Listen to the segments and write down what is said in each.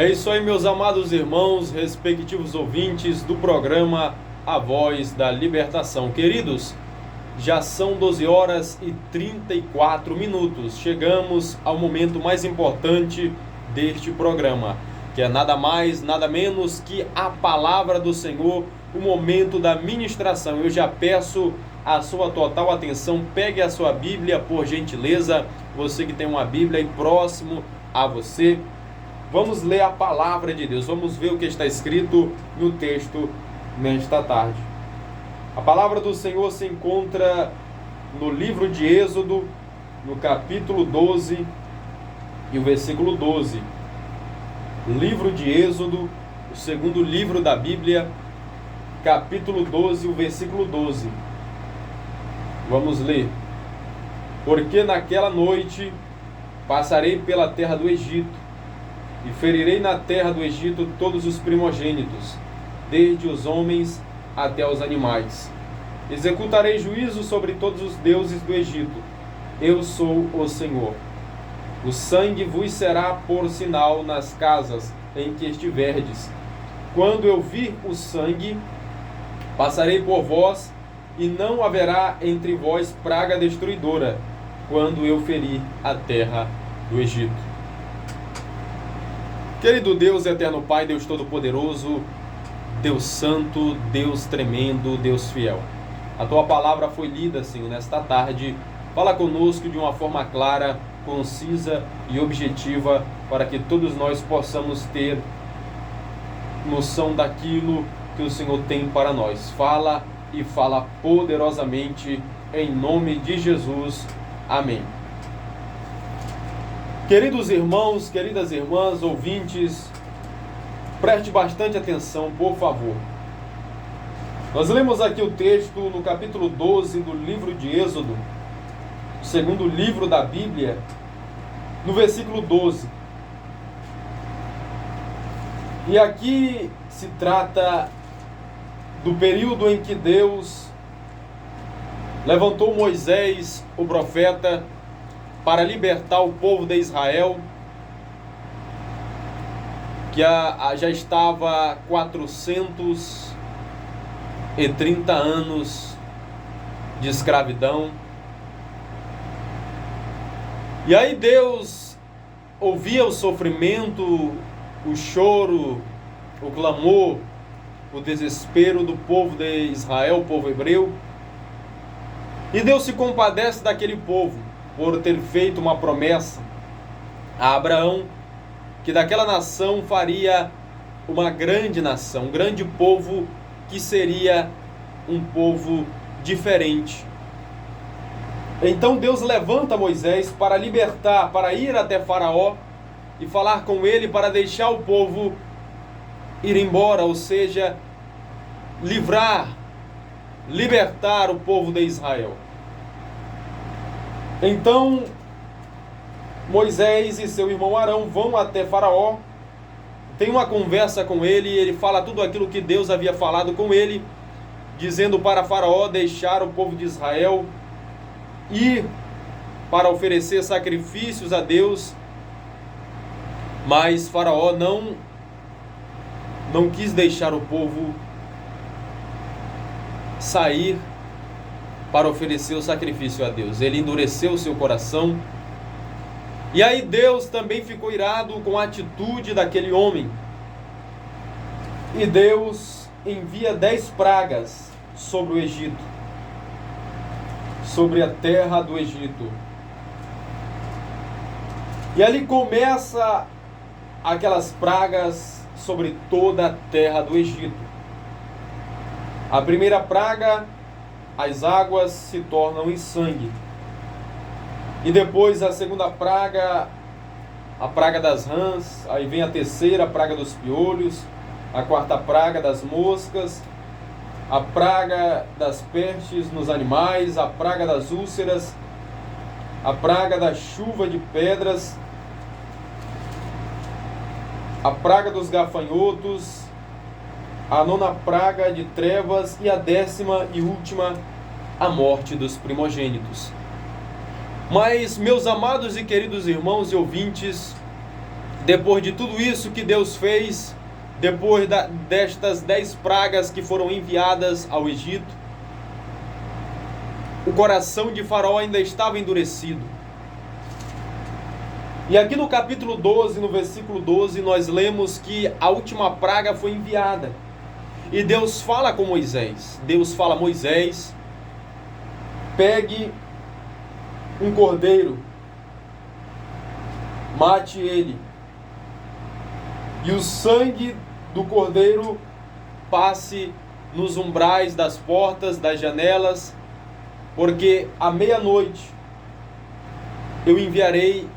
É isso aí, meus amados irmãos, respectivos ouvintes do programa A Voz da Libertação. Queridos, já são 12 horas e 34 minutos. Chegamos ao momento mais importante deste programa, que é nada mais, nada menos que a palavra do Senhor, o momento da ministração. Eu já peço a sua total atenção, pegue a sua Bíblia, por gentileza, você que tem uma Bíblia aí próximo a você. Vamos ler a palavra de Deus, vamos ver o que está escrito no texto nesta tarde. A palavra do Senhor se encontra no livro de Êxodo, no capítulo 12 e o versículo 12. Livro de Êxodo, o segundo livro da Bíblia, capítulo 12, o versículo 12. Vamos ler. Porque naquela noite passarei pela terra do Egito, e ferirei na terra do Egito todos os primogênitos, desde os homens até os animais. Executarei juízo sobre todos os deuses do Egito. Eu sou o Senhor. O sangue vos será por sinal nas casas em que estiverdes. Quando eu vir o sangue, passarei por vós, e não haverá entre vós praga destruidora, quando eu ferir a terra do Egito. Querido Deus, eterno Pai, Deus Todo-Poderoso, Deus Santo, Deus Tremendo, Deus Fiel. A Tua palavra foi lida, Senhor, nesta tarde. Fala conosco de uma forma clara, concisa e objetiva, para que todos nós possamos ter noção daquilo que o Senhor tem para nós. Fala e fala poderosamente, em nome de Jesus. Amém. Queridos irmãos, queridas irmãs, ouvintes, preste bastante atenção, por favor. Nós lemos aqui o texto no capítulo 12 do livro de Êxodo, o segundo livro da Bíblia, no versículo 12. E aqui se trata do período em que Deus levantou Moisés, o profeta, para libertar o povo de Israel, que já estava 430 anos de escravidão. E aí Deus ouvia o sofrimento, o choro, o clamor, o desespero do povo de Israel, o povo hebreu. E Deus se compadece daquele povo, por ter feito uma promessa a Abraão, que daquela nação faria uma grande nação, um grande povo, que seria um povo diferente. Então Deus levanta Moisés para libertar, para ir até Faraó e falar com ele para deixar o povo ir embora, ou seja, libertar o povo de Israel. Então, Moisés e seu irmão Arão vão até Faraó, tem uma conversa com ele, e ele fala tudo aquilo que Deus havia falado com ele, dizendo para Faraó deixar o povo de Israel ir para oferecer sacrifícios a Deus, mas Faraó não quis deixar o povo sair para oferecer o sacrifício a Deus. Ele endureceu o seu coração. E aí Deus também ficou irado com a atitude daquele homem. E Deus envia 10 pragas sobre o Egito, sobre a terra do Egito. E ali começa aquelas pragas sobre toda a terra do Egito. A primeira praga, as águas se tornam em sangue. E depois a segunda praga, a praga das rãs. Aí vem a terceira, a praga dos piolhos. A quarta praga das moscas. A praga das pestes nos animais. A praga das úlceras. A praga da chuva de pedras. A praga dos gafanhotos. A nona praga de trevas. E a 10ª e última, a morte dos primogênitos. Mas, meus amados e queridos irmãos e ouvintes, depois de tudo isso que Deus fez, depois destas 10 pragas que foram enviadas ao Egito, o coração de Faraó ainda estava endurecido. E aqui no capítulo 12, no versículo 12, nós lemos que a última praga foi enviada. E Deus fala com Moisés. Deus fala a Moisés: pegue um cordeiro, mate ele, e o sangue do cordeiro passe nos umbrais das portas, das janelas, porque à meia-noite eu enviarei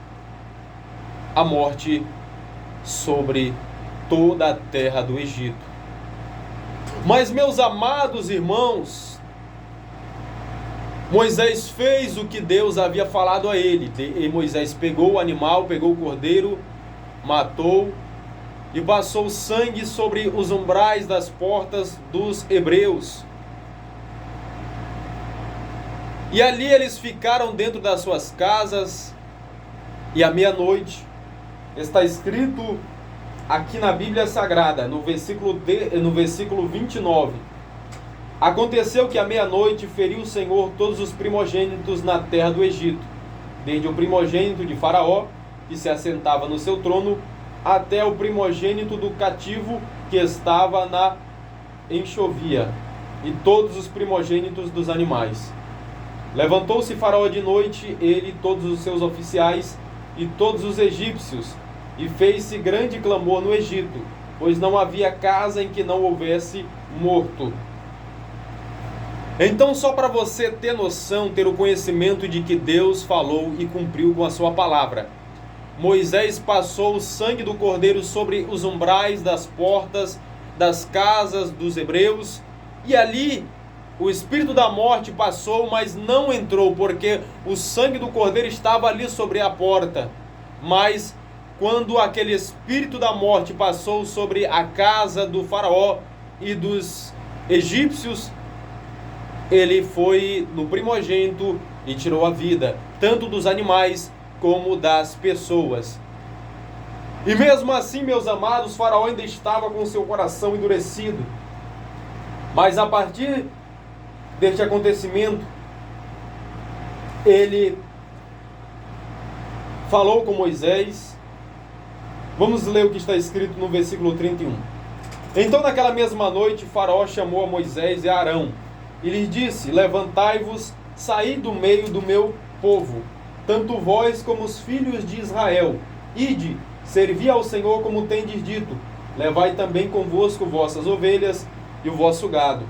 a morte sobre toda a terra do Egito. Mas, meus amados irmãos, Moisés fez o que Deus havia falado a ele. E Moisés pegou o animal, pegou o cordeiro, matou e passou sangue sobre os umbrais das portas dos hebreus. E ali eles ficaram dentro das suas casas, e à meia-noite, está escrito aqui na Bíblia Sagrada, no versículo 29, aconteceu que à meia-noite feriu o Senhor todos os primogênitos na terra do Egito, desde o primogênito de Faraó, que se assentava no seu trono, até o primogênito do cativo que estava na enxovia, e todos os primogênitos dos animais. Levantou-se Faraó de noite, ele e todos os seus oficiais, e todos os egípcios, e fez-se grande clamor no Egito, pois não havia casa em que não houvesse morto. Então, só para você ter noção, ter o conhecimento de que Deus falou e cumpriu com a sua palavra, Moisés passou o sangue do cordeiro sobre os umbrais das portas das casas dos hebreus, e ali o espírito da morte passou, mas não entrou, porque o sangue do cordeiro estava ali sobre a porta. Mas quando aquele espírito da morte passou sobre a casa do Faraó e dos egípcios, ele foi no primogênito e tirou a vida, tanto dos animais como das pessoas. E mesmo assim, meus amados, Faraó ainda estava com seu coração endurecido. Mas a partir deste acontecimento, ele falou com Moisés. Vamos ler o que está escrito no versículo 31. Então, naquela mesma noite, Faraó chamou a Moisés e a Arão e lhes disse: levantai-vos, saí do meio do meu povo, tanto vós como os filhos de Israel. Ide, servi ao Senhor como tendes dito. Levai também convosco vossas ovelhas e o vosso gado.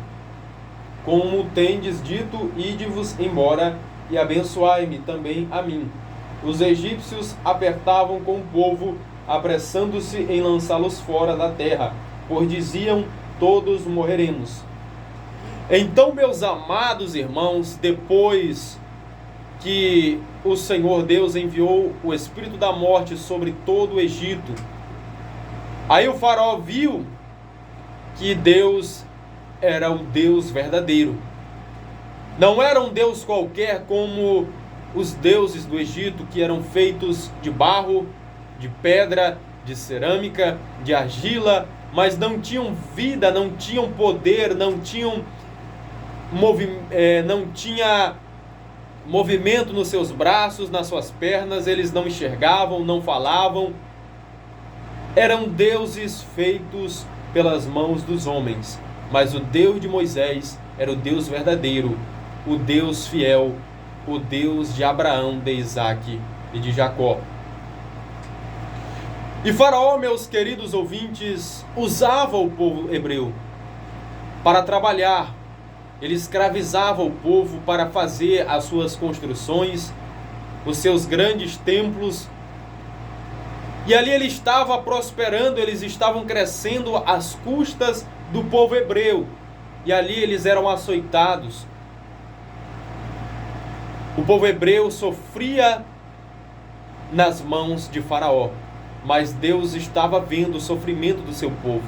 Como tendes dito, ide-vos embora e abençoai-me também a mim. Os egípcios apertavam com o povo, apressando-se em lançá-los fora da terra, pois diziam: todos morreremos. Então, meus amados irmãos, depois que o Senhor Deus enviou o espírito da morte sobre todo o Egito, aí o faraó viu que Deus era o Deus verdadeiro. Não era um Deus qualquer como os deuses do Egito, que eram feitos de barro, de pedra, de cerâmica, de argila, mas não tinham vida, não tinham poder, não tinha movimento nos seus braços, nas suas pernas, eles não enxergavam, não falavam. Eram deuses feitos pelas mãos dos homens. Mas o Deus de Moisés era o Deus verdadeiro, o Deus fiel, o Deus de Abraão, de Isaque e de Jacó. E Faraó, meus queridos ouvintes, usava o povo hebreu para trabalhar. Ele escravizava o povo para fazer as suas construções, os seus grandes templos. E ali ele estava prosperando, eles estavam crescendo às custas do povo hebreu. E ali eles eram açoitados. O povo hebreu sofria nas mãos de Faraó. Mas Deus estava vendo o sofrimento do seu povo.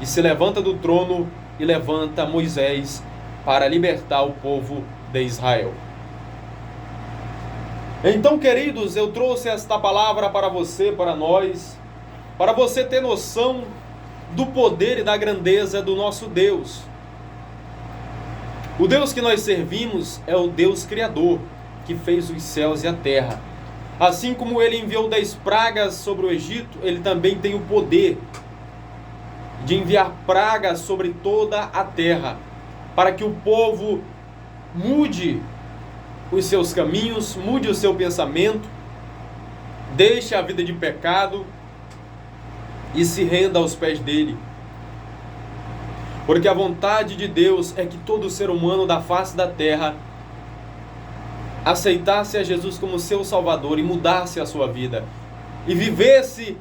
E se levanta do trono e levanta Moisés para libertar o povo de Israel. Então, queridos, eu trouxe esta palavra para você, para nós, para você ter noção do poder e da grandeza do nosso Deus. O Deus que nós servimos é o Deus Criador, que fez os céus e a terra. Assim como ele enviou 10 pragas sobre o Egito, ele também tem o poder de enviar pragas sobre toda a terra, para que o povo mude os seus caminhos, mude o seu pensamento, deixe a vida de pecado e se renda aos pés dele. Porque a vontade de Deus é que todo ser humano da face da terra aceitasse a Jesus como seu Salvador e mudasse a sua vida e vivesse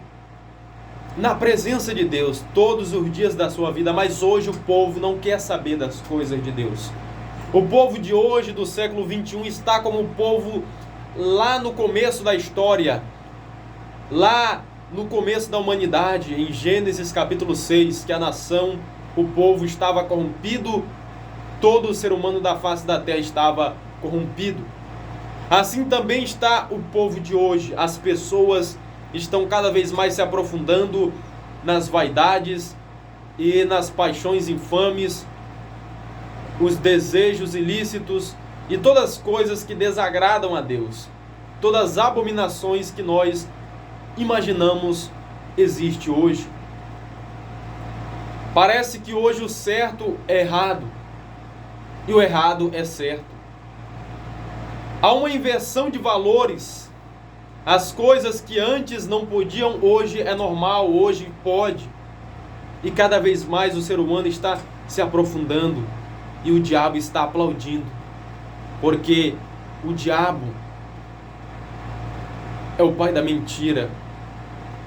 na presença de Deus todos os dias da sua vida. Mas hoje o povo não quer saber das coisas de Deus. O povo de hoje, do século 21, está como o povo lá no começo da história, lá no começo da humanidade, em Gênesis capítulo 6, que a nação, o povo estava corrompido, todo o ser humano da face da terra estava corrompido. Assim também está o povo de hoje. As pessoas estão cada vez mais se aprofundando nas vaidades e nas paixões infames, os desejos ilícitos e todas as coisas que desagradam a Deus. Todas as abominações que nós imaginamos existe hoje. Parece que hoje o certo é errado e o errado é certo. Há uma inversão de valores. As coisas que antes não podiam, hoje é normal, hoje pode. E cada vez mais o ser humano está se aprofundando e o diabo está aplaudindo. Porque o diabo é o pai da mentira.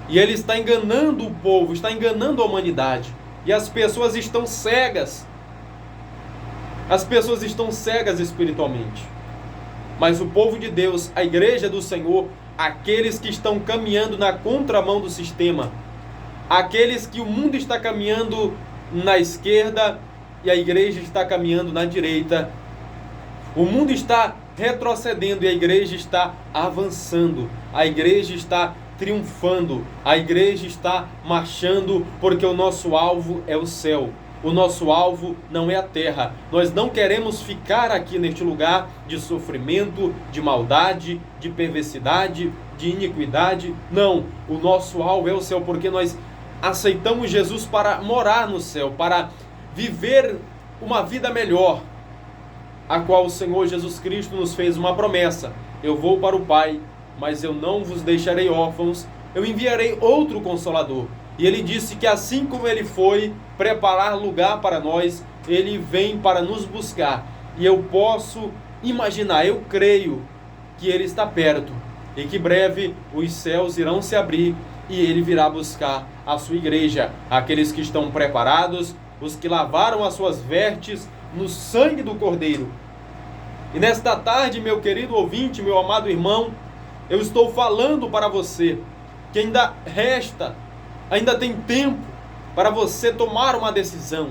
E ele está enganando o povo, está enganando a humanidade. E as pessoas estão cegas. As pessoas estão cegas espiritualmente. Mas o povo de Deus, a igreja do Senhor, aqueles que estão caminhando na contramão do sistema, aqueles que o mundo está caminhando na esquerda e a igreja está caminhando na direita, o mundo está retrocedendo e a igreja está avançando, a igreja está triunfando, a igreja está marchando, porque o nosso alvo é o céu. O nosso alvo não é a terra. Nós não queremos ficar aqui neste lugar de sofrimento, de maldade, de perversidade, de iniquidade. Não, o nosso alvo é o céu, porque nós aceitamos Jesus para morar no céu, para viver uma vida melhor, a qual o Senhor Jesus Cristo nos fez uma promessa: eu vou para o Pai, mas eu não vos deixarei órfãos, eu enviarei outro Consolador. E ele disse que assim como ele foi preparar lugar para nós, ele vem para nos buscar. E eu posso imaginar, eu creio que ele está perto e que breve os céus irão se abrir e ele virá buscar a sua igreja, aqueles que estão preparados, os que lavaram as suas vestes no sangue do Cordeiro. E nesta tarde, meu querido ouvinte, meu amado irmão, eu estou falando para você que ainda tem tempo para você tomar uma decisão,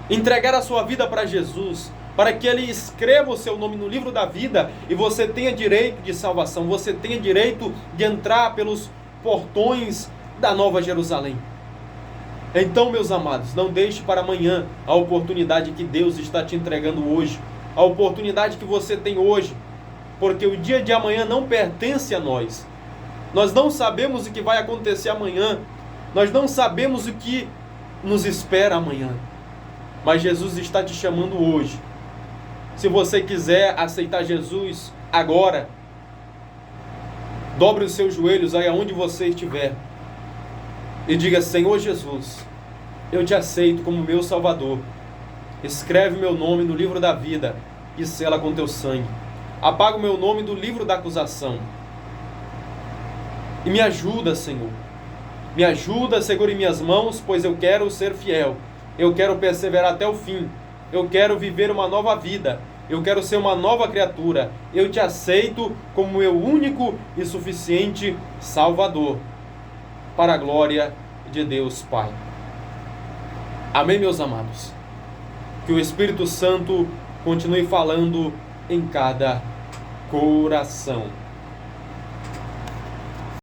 entregar a sua vida para Jesus, para que Ele escreva o seu nome no livro da vida e você tenha direito de salvação, você tenha direito de entrar pelos portões da Nova Jerusalém. Então, meus amados, não deixe para amanhã a oportunidade que Deus está te entregando hoje, a oportunidade que você tem hoje, porque o dia de amanhã não pertence a nós. Nós não sabemos o que vai acontecer amanhã, nós não sabemos o que nos espera amanhã, mas Jesus está te chamando hoje. Se você quiser aceitar Jesus agora, dobre os seus joelhos aí aonde você estiver e diga: Senhor Jesus, eu te aceito como meu Salvador. Escreve meu nome no livro da vida e sela com teu sangue. Apaga o meu nome do livro da acusação. E me ajuda, Senhor. Me ajuda, segura em minhas mãos, pois eu quero ser fiel. Eu quero perseverar até o fim. Eu quero viver uma nova vida. Eu quero ser uma nova criatura. Eu te aceito como meu único e suficiente Salvador, para a glória de Deus Pai. Amém, meus amados? Que o Espírito Santo continue falando em cada coração.